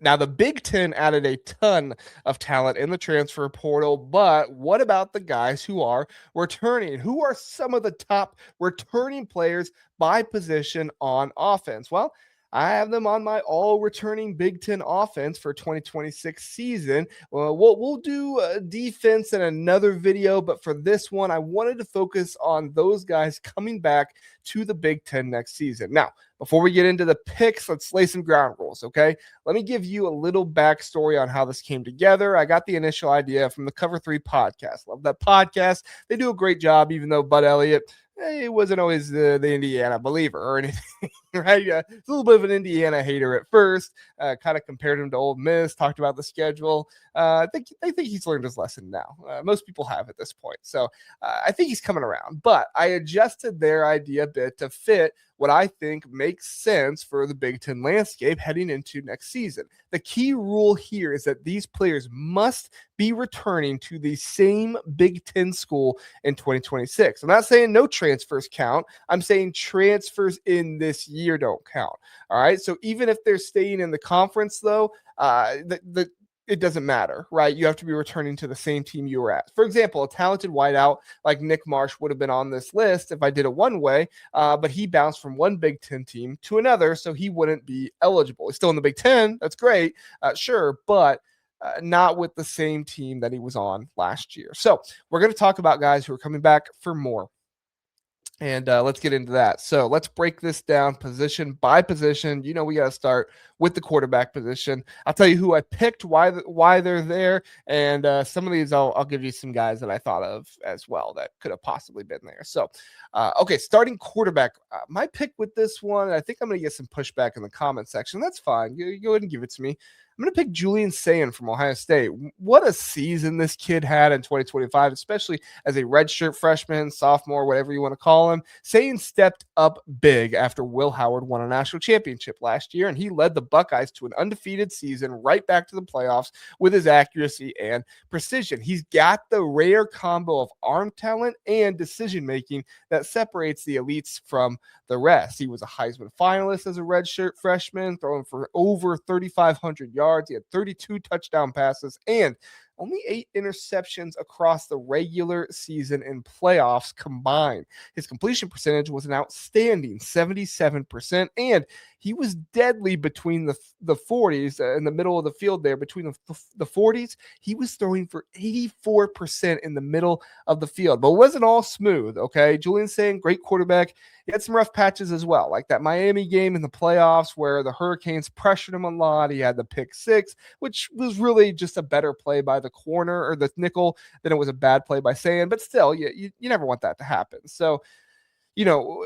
Now, the Big Ten added a ton of talent in the transfer portal, but what about the guys who are returning? Who are some of the top returning players by position on offense? Well, I have them on my all returning Big Ten offense for 2026 season. We'll do defense in another video, but for this one, I wanted to focus on those guys coming back to the Big Ten next season. Now, before we get into the picks, let's lay some ground rules, okay? Let me give you a little backstory on how this came together. I got the initial idea from the Cover 3 podcast. Love that podcast. They do a great job, even though Bud Elliott, he wasn't always the Indiana believer or anything, right? He's a little bit of an Indiana hater at first, kind of compared him to Ole Miss, talked about the schedule. I think he's learned his lesson now. Most people have at this point. So I think he's coming around. But I adjusted their idea a bit to fit what I think makes sense for the Big Ten landscape heading into next season. The key rule here is that these players must be returning to the same Big Ten school in 2026. I'm not saying no transfers count. I'm saying transfers in this year don't count. All right. So even if they're staying in the conference, though, it doesn't matter, right? You have to be returning to the same team you were at. For example, a talented wideout like Nick Marsh would have been on this list if I did it one way, but he bounced from one Big Ten team to another, so he wouldn't be eligible. He's still in the Big Ten. That's great. Sure, but not with the same team that he was on last year. So we're going to talk about guys who are coming back for more. And let's get into that. So let's break this down position by position. We got to start with the quarterback position. I'll tell you who I picked, why they're there, and some of these I'll give you some guys that I thought of as well that could have possibly been there. So, okay, starting quarterback. My pick with this one, I think I'm going to get some pushback in the comment section. That's fine. Go ahead and give it to me. I'm going to pick Julian Sayin from Ohio State. What a season this kid had in 2025, especially as a redshirt freshman, sophomore, whatever you want to call him. Sayin stepped up big after Will Howard won a national championship last year, and he led the Buckeyes to an undefeated season right back to the playoffs with his accuracy and precision. He's got the rare combo of arm talent and decision-making that separates the elites from the rest. He was a Heisman finalist as a redshirt freshman, throwing for over 3,500 yards. He had 32 touchdown passes and only 8 interceptions across the regular season and playoffs combined. His completion percentage was an outstanding 77%, and he was deadly between the 40s in the middle of the field there. Between the 40s, he was throwing for 84% in the middle of the field. But it wasn't all smooth, okay? Julian Sayin, great quarterback. He had some rough patches as well, like that Miami game in the playoffs where the Hurricanes pressured him a lot. He had the pick six, which was really just a better play by the corner or the nickel than it was a bad play by Sayin. But still, you never want that to happen. So,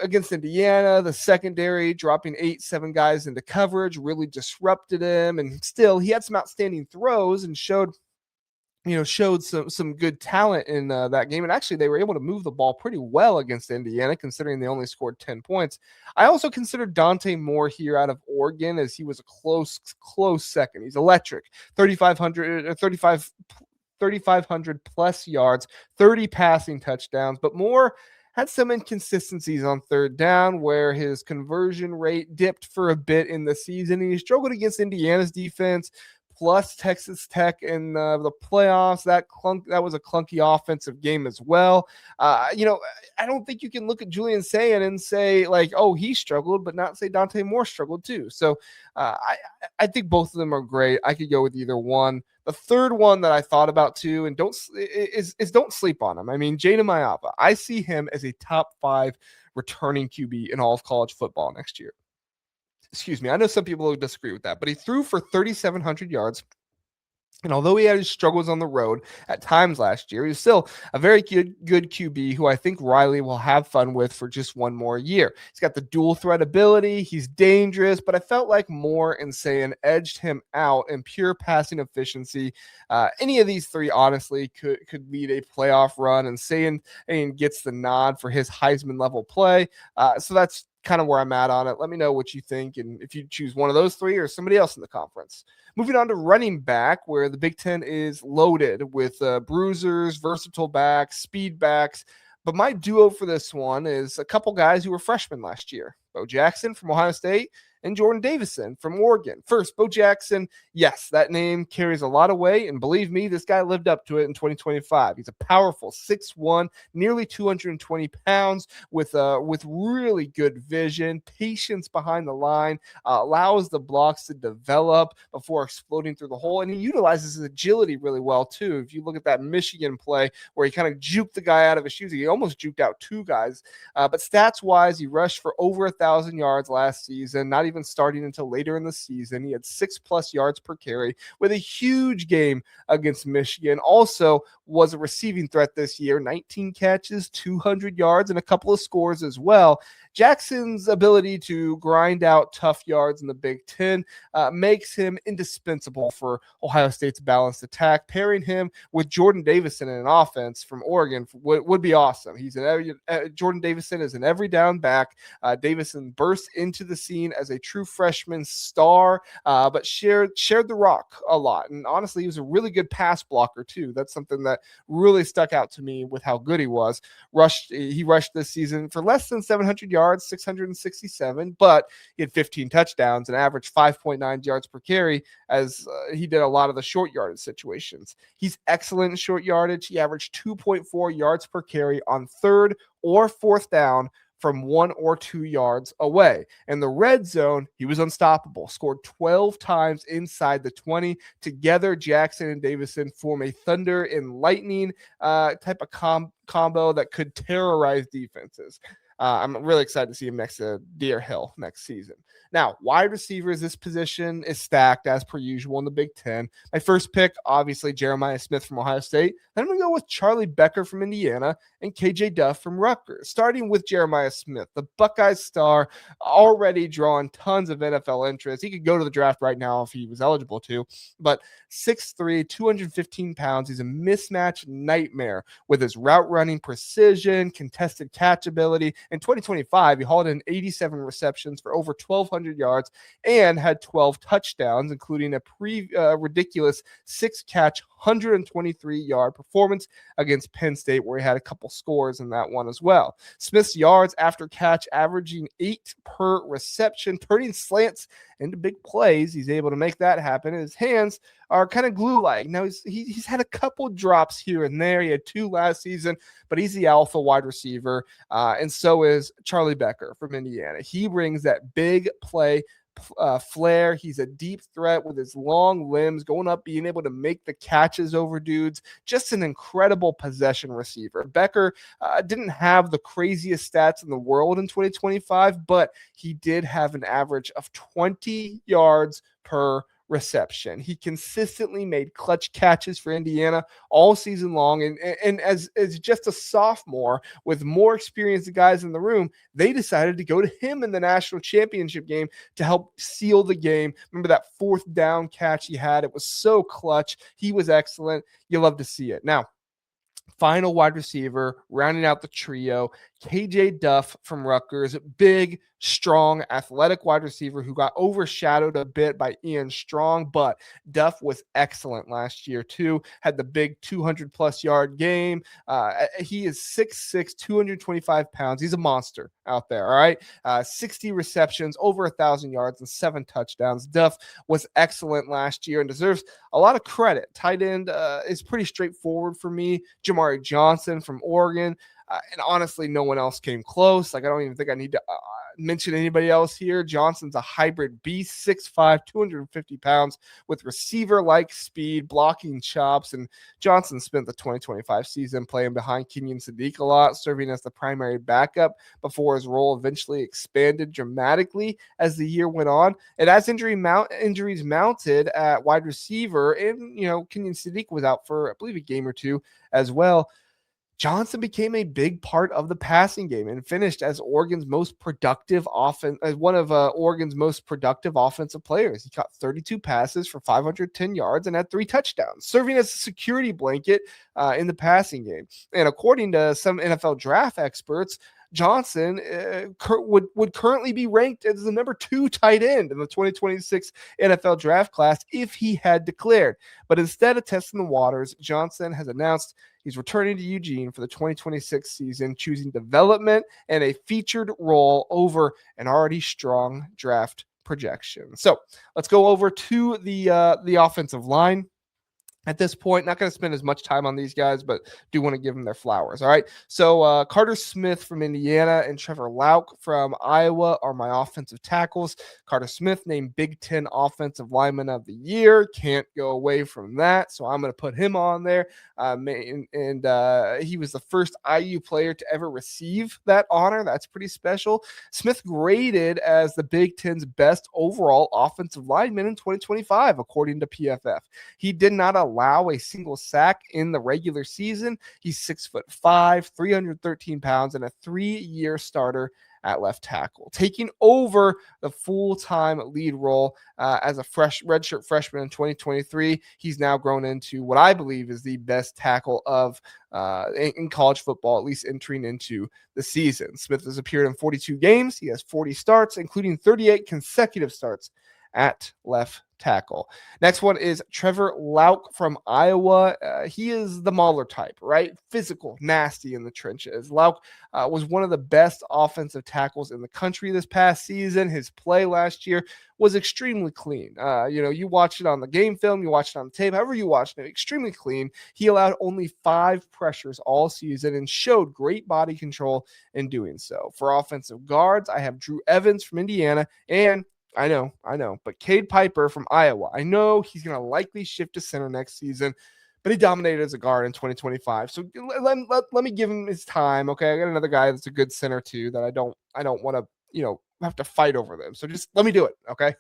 against Indiana, the secondary dropping 8-7 guys into coverage really disrupted him. And still, he had some outstanding throws and showed some good talent in that game. And actually, they were able to move the ball pretty well against Indiana, considering they only scored 10 points. I also considered Dante Moore here out of Oregon, as he was a close second. He's electric. 3,500 plus yards, 30 passing touchdowns, but Moore had some inconsistencies on third down where his conversion rate dipped for a bit in the season. And he struggled against Indiana's defense, plus Texas Tech in the playoffs. That was a clunky offensive game as well. I don't think you can look at Julian Sayin and say, like, oh, he struggled, but not say Dante Moore struggled too. So I think both of them are great. I could go with either one. The third one that I thought about too, and don't sleep on him. I mean, Jada Mayava, I see him as a top 5 returning QB in all of college football next year. Excuse me. I know some people disagree with that, but he threw for 3,700 yards. And although he had his struggles on the road at times last year, he's still a very good QB who I think Riley will have fun with for just one more year. He's got the dual threat ability. He's dangerous, but I felt like Moore and Sayin edged him out in pure passing efficiency. Any of these three, honestly, could lead a playoff run, and Sayin gets the nod for his Heisman level play. So that's kind of where I'm at on it. Let me know what you think, and if you choose one of those three or somebody else in the conference. Moving on to running back, where the Big Ten is loaded with bruisers, versatile backs, speed backs. But my duo for this one is a couple guys who were freshmen last year. Bo Jackson from Ohio State and Jordon Davison from Oregon. First, Bo Jackson, yes, that name carries a lot of weight, and believe me, this guy lived up to it in 2025. He's a powerful 6'1", nearly 220 pounds with really good vision, patience behind the line, allows the blocks to develop before exploding through the hole, and he utilizes his agility really well too. If you look at that Michigan play where he kind of juked the guy out of his shoes, he almost juked out two guys. But stats-wise, he rushed for over 1,000 yards last season, not even starting until later in the season. He had 6+ yards per carry with a huge game against Michigan. Also was a receiving threat this year, 19 catches, 200 yards, and a couple of scores as well. Jackson's ability to grind out tough yards in the Big Ten makes him indispensable for Ohio State's balanced attack. Pairing him with Jordon Davison in an offense from Oregon would be awesome. Jordon Davison is an every down back. Davison burst into the scene as a true freshman star, but shared the rock a lot. And honestly, he was a really good pass blocker too. That's something that really stuck out to me with how good he was. He rushed this season for less than 700 yards, 667, but he had 15 touchdowns and averaged 5.9 yards per carry as he did a lot of the short yardage situations. He's excellent in short yardage. He averaged 2.4 yards per carry on third or fourth down from 1 or 2 yards away. In the red zone, he was unstoppable, scored 12 times inside the 20. Together, Jackson and Davison form a thunder and lightning type of combo that could terrorize defenses. I'm really excited to see him next to Deer Hill next season. Now, wide receivers, this position is stacked as per usual in the Big Ten. My first pick, obviously, Jeremiah Smith from Ohio State. Then I'm going to go with Charlie Becker from Indiana and KJ Duff from Rutgers. Starting with Jeremiah Smith, the Buckeyes star, already drawing tons of NFL interest. He could go to the draft right now if he was eligible to, but 6'3", 215 pounds. He's a mismatch nightmare with his route running precision, contested catch ability. In 2025, he hauled in 87 receptions for over 1,200 yards and had 12 touchdowns, including a ridiculous 6-catch, 123-yard performance against Penn State, where he had a couple scores in that one as well. Smith's yards after catch averaging 8 per reception, turning slants into big plays. He's able to make that happen. His hands are kind of glue-like. Now, he's had a couple drops here and there. He had 2 last season, but he's the alpha wide receiver, and so is Charlie Becker from Indiana. He brings that big play flair. He's a deep threat with his long limbs, going up, being able to make the catches over dudes. Just an incredible possession receiver. Becker didn't have the craziest stats in the world in 2025, but he did have an average of 20 yards per reception. He consistently made clutch catches for Indiana all season long. And as just a sophomore with more experience than guys in the room, they decided to go to him in the national championship game to help seal the game. Remember that 4th down catch he had? It was so clutch. He was excellent. You love to see it. Now, final wide receiver, rounding out the trio, KJ Duff from Rutgers, big, strong, athletic wide receiver who got overshadowed a bit by Ian Strong, but Duff was excellent last year too, had the big 200-plus yard game. He is 6'6", 225 pounds. He's a monster out there, all right? 60 receptions, over 1,000 yards, and 7 touchdowns. Duff was excellent last year and deserves a lot of credit. Tight end is pretty straightforward for me. Jamari Johnson from Oregon. And honestly, no one else came close. Like, I don't even think I need to mention anybody else here. Johnson's a hybrid beast, 6'5", 250 pounds with receiver-like speed, blocking chops. And Johnson spent the 2025 season playing behind Kenyon Sadiq a lot, serving as the primary backup before his role eventually expanded dramatically as the year went on. And as injuries mounted at wide receiver, and, Kenyon Sadiq was out for, I believe, a game or two as well, Johnson became a big part of the passing game and finished as Oregon's most productive one of Oregon's most productive offensive players. He caught 32 passes for 510 yards and had 3 touchdowns, serving as a security blanket in the passing game. And according to some NFL draft experts, Johnson would currently be ranked as the number 2 tight end in the 2026 NFL draft class if he had declared. But instead of testing the waters, Johnson has announced he's returning to Eugene for the 2026 season, choosing development and a featured role over an already strong draft projection. So let's go over to the offensive line. At this point, not going to spend as much time on these guys, but do want to give them their flowers. All right. So Carter Smith from Indiana and Trevor Lauk from Iowa are my offensive tackles. Carter Smith named Big Ten Offensive Lineman of the Year. Can't go away from that. So I'm going to put him on there. He was the first IU player to ever receive that honor. That's pretty special. Smith graded as the Big Ten's best overall offensive lineman in 2025, according to PFF. He did not allow a single sack in the regular season. He's 6'5", 313 pounds, and a 3-year starter at left tackle, taking over the full-time lead role as a redshirt freshman in 2023. He's now grown into what I believe is the best tackle of in college football, at least entering into the season. Smith has appeared in 42 games. He has 40 starts, including 38 consecutive starts at left tackle. Next one is Trevor Lauk from Iowa. He is the Mauler type, right? Physical, nasty in the trenches. Lauk was one of the best offensive tackles in the country this past season. His play last year was extremely clean. You watch it on the game film, you watch it on the tape, however you watch it, extremely clean. He allowed only 5 pressures all season and showed great body control in doing so. For offensive guards, I have Drew Evans from Indiana and I know, but Kaden Pieper from Iowa. I know he's going to likely shift to center next season, but he dominated as a guard in 2025. So let me give him his time. Okay, I got another guy that's a good center too that I don't want to have to fight over them. So just let me do it. Okay.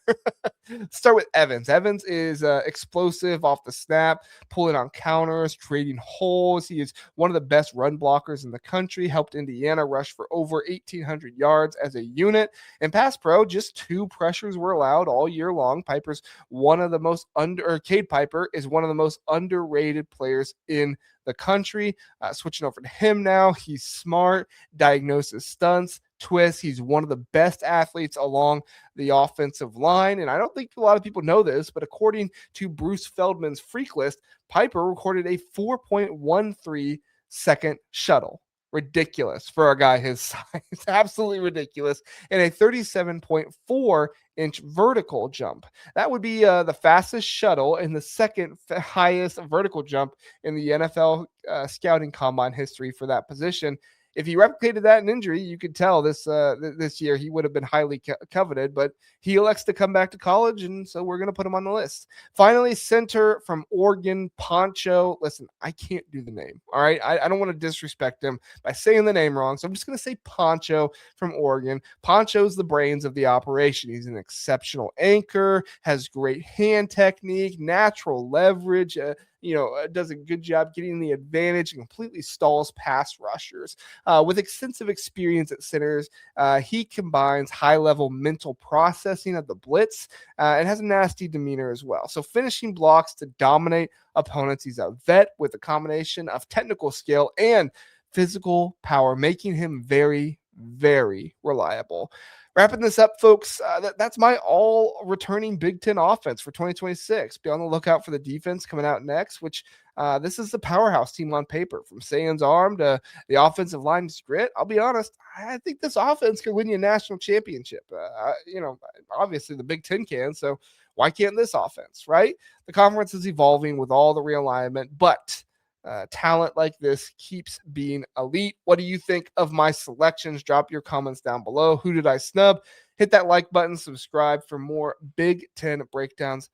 Start with Evans. Evans is explosive off the snap, pulling on counters, creating holes. He is one of the best run blockers in the country, helped Indiana rush for over 1,800 yards as a unit. In pass pro, just 2 pressures were allowed all year long. Kaden Pieper is one of the most underrated players in the country. Switching over to him now. He's smart, diagnoses stunts, twists. He's one of the best athletes along the offensive line. And I don't think a lot of people know this, but according to Bruce Feldman's freak list, Pieper recorded a 4.13 second shuttle. Ridiculous for a guy his size. Absolutely ridiculous. And a 37.4 inch vertical jump. That would be the fastest shuttle and the second highest vertical jump in the NFL scouting combine history for that position. If he replicated that in injury, you could tell this year he would have been highly coveted, but he elects to come back to college, and so we're going to put him on the list. Finally, center from Oregon, Poncho. Listen, I can't do the name, all right? I don't want to disrespect him by saying the name wrong, so I'm just going to say Poncho from Oregon. Poncho's the brains of the operation. He's an exceptional anchor, has great hand technique, natural leverage, does a good job getting the advantage and completely stalls pass rushers. With extensive experience at centers, he combines high-level mental processing of the blitz and has a nasty demeanor as well. So finishing blocks to dominate opponents. He's a vet with a combination of technical skill and physical power, making him very, very reliable. Wrapping this up, folks, that's my all-returning Big Ten offense for 2026. Be on the lookout for the defense coming out next, which this is the powerhouse team on paper. From Sayin's arm to the offensive line's grit, I'll be honest, I think this offense could win you a national championship. Obviously the Big Ten can, so why can't this offense, right? The conference is evolving with all the realignment, but talent like this keeps being elite. What do you think of my selections? Drop your comments down below. Who did I snub? Hit that like button, subscribe for more Big Ten breakdowns